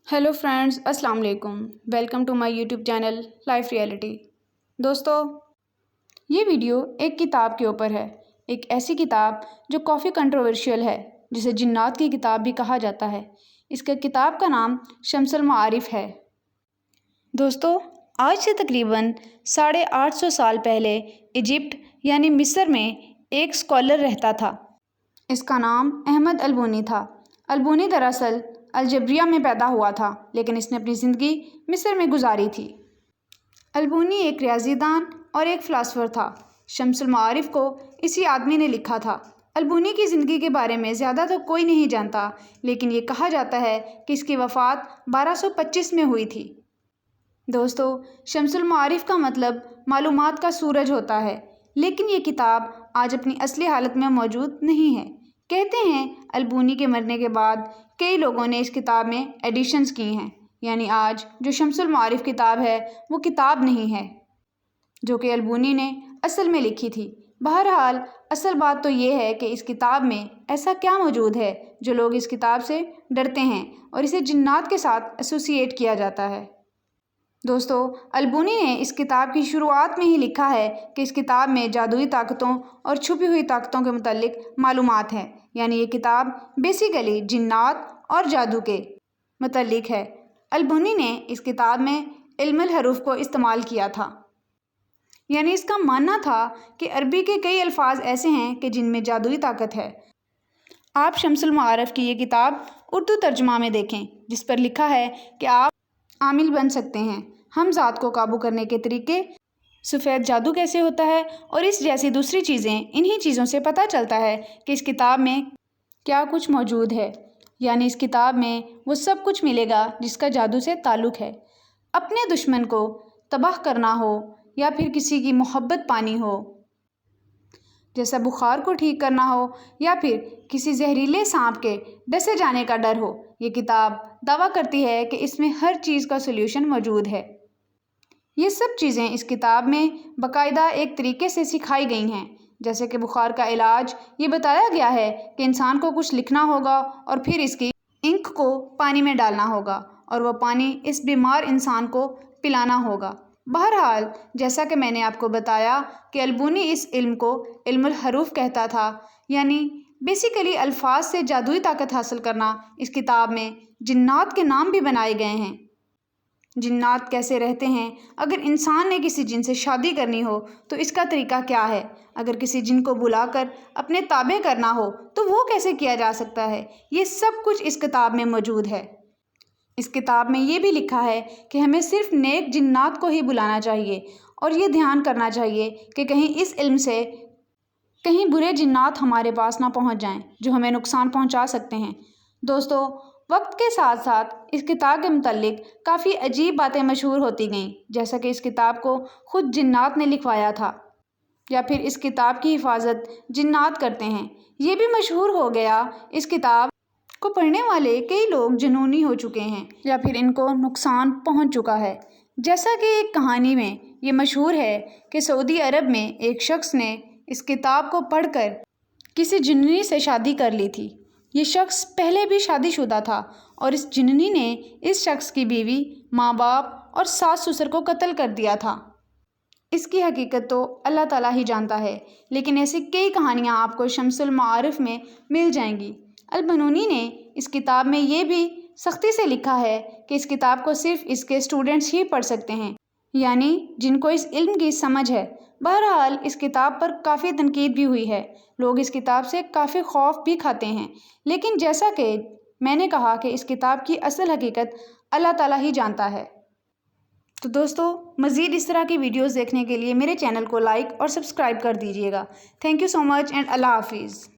Hello friends, अस्सलाम वालेकुम। Welcome to my YouTube channel life reality. दोस्तों, ये वीडियो एक किताब के ऊपर है। एक ऐसी किताब जो काफ़ी कंट्रोवर्शियल है, जिसे जिन्नात की किताब भी कहा जाता है। इसका किताब का नाम शम्सुल मआरिफ है। दोस्तों, आज से तकरीबन 850 साल पहले इजिप्ट यानी मिस्र में एक स्कॉलर रहता था। इसका नाम अहमद अलबूनी था। अलबूनी दरअसल अलजेब्रिया में पैदा हुआ था, लेकिन इसने अपनी ज़िंदगी मिस्र में गुजारी थी। अलबूनी एक रियाजीदान और एक फ़िलासफ़र था। शम्सुल मआरिफ को इसी आदमी ने लिखा था। अलबूनी की ज़िंदगी के बारे में ज़्यादा तो कोई नहीं जानता, लेकिन ये कहा जाता है कि इसकी वफ़ात 1225 में हुई थी। दोस्तों, शम्सुल मआरिफ का मतलब मालूमात का सूरज होता है, लेकिन ये किताब आज अपनी असली हालत में मौजूद नहीं है। कहते हैं अलबूनी के मरने के बाद कई लोगों ने इस किताब में एडिशंस की हैं, यानी आज जो शम्सुल मआरिफ किताब है वो किताब नहीं है जो कि अलबूनी ने असल में लिखी थी। बहरहाल असल बात तो ये है कि इस किताब में ऐसा क्या मौजूद है जो लोग इस किताब से डरते हैं और इसे जिन्नात के साथ एसोसिएट किया जाता है। दोस्तों, अलबूनी ने इस किताब की शुरुआत में ही लिखा है कि इस किताब में जादुई ताकतों और छुपी हुई ताकतों के मुतालिक मालूमात हैं, यानी ये किताब बेसिकली जिन्नात और जादू के मुतालिक है। अलबूनी ने इस किताब में इल्मुल हरूफ को इस्तेमाल किया था, यानी इसका मानना था कि अरबी के कई अल्फाज ऐसे हैं कि जिनमें जादुई ताकत है। आप शम्सुल मआरिफ की ये किताब उर्दू तर्जुमा में देखें, जिस पर लिखा है कि आप आमिल बन सकते हैं, हम ज़ात को काबू करने के तरीके, सफ़ेद जादू कैसे होता है और इस जैसी दूसरी चीज़ें। इन्हीं चीज़ों से पता चलता है कि इस किताब में क्या कुछ मौजूद है, यानी इस किताब में वो सब कुछ मिलेगा जिसका जादू से ताल्लुक़ है। अपने दुश्मन को तबाह करना हो या फिर किसी की मोहब्बत पानी हो, जैसा बुखार को ठीक करना हो या फिर किसी जहरीले सांप के डसे जाने का डर हो, ये किताब दावा करती है कि इसमें हर चीज़ का सॉल्यूशन मौजूद है। ये सब चीज़ें इस किताब में बाकायदा एक तरीके से सिखाई गई हैं। जैसे कि बुखार का इलाज, ये बताया गया है कि इंसान को कुछ लिखना होगा और फिर इसकी इंक को पानी में डालना होगा और वह पानी इस बीमार इंसान को पिलाना होगा। बहरहाल जैसा कि मैंने आपको बताया कि अलबूनी इस इल्म को इल्मुल हरूफ कहता था, यानी बेसिकली अल्फाज से जादुई ताकत हासिल करना। इस किताब में जिन्नात के नाम भी बनाए गए हैं। जिन्नात कैसे रहते हैं, अगर इंसान ने किसी जिन से शादी करनी हो तो इसका तरीका क्या है, अगर किसी जिन को बुलाकर अपने ताबे करना हो तो वो कैसे किया जा सकता है, ये सब कुछ इस किताब में मौजूद है। इस किताब में ये भी लिखा है कि हमें सिर्फ नेक जिन्नात को ही बुलाना चाहिए और ये ध्यान करना चाहिए कि कहीं इस इल्म से कहीं बुरे जिन्नात हमारे पास ना पहुंच जाएं जो हमें नुकसान पहुंचा सकते हैं। दोस्तों, वक्त के साथ साथ इस किताब के मुतालिक काफ़ी अजीब बातें मशहूर होती गईं, जैसा कि इस किताब को ख़ुद जिन्नात ने लिखवाया था या फिर इस किताब की हिफाजत जिन्नात करते हैं। ये भी मशहूर हो गया इस किताब को पढ़ने वाले कई लोग जुनूनी हो चुके हैं या फिर इनको नुकसान पहुंच चुका है। जैसा कि एक कहानी में ये मशहूर है कि सऊदी अरब में एक शख्स ने इस किताब को पढ़कर किसी जिन्नी से शादी कर ली थी। ये शख्स पहले भी शादीशुदा था और इस जिन्नी ने इस शख्स की बीवी, माँ बाप और सास ससुर को कत्ल कर दिया था। इसकी हकीकत तो अल्लाह ताला ही जानता है, लेकिन ऐसी कई कहानियाँ आपको शम्सुल मआरिफ में मिल जाएंगी। अलबूनी ने इस किताब में ये भी सख्ती से लिखा है कि इस किताब को सिर्फ इसके स्टूडेंट्स ही पढ़ सकते हैं, यानी जिनको इस इल्म की समझ है। बहरहाल इस किताब पर काफ़ी तनकीद भी हुई है, लोग इस किताब से काफ़ी खौफ भी खाते हैं, लेकिन जैसा कि मैंने कहा कि इस किताब की असल हकीकत अल्लाह ताला ही जानता है। तो दोस्तों, मज़ीद इस तरह की वीडियोज़ देखने के लिए मेरे चैनल को लाइक और सब्सक्राइब कर दीजिएगा। Thank you so much and अल्लाह हाफिज़।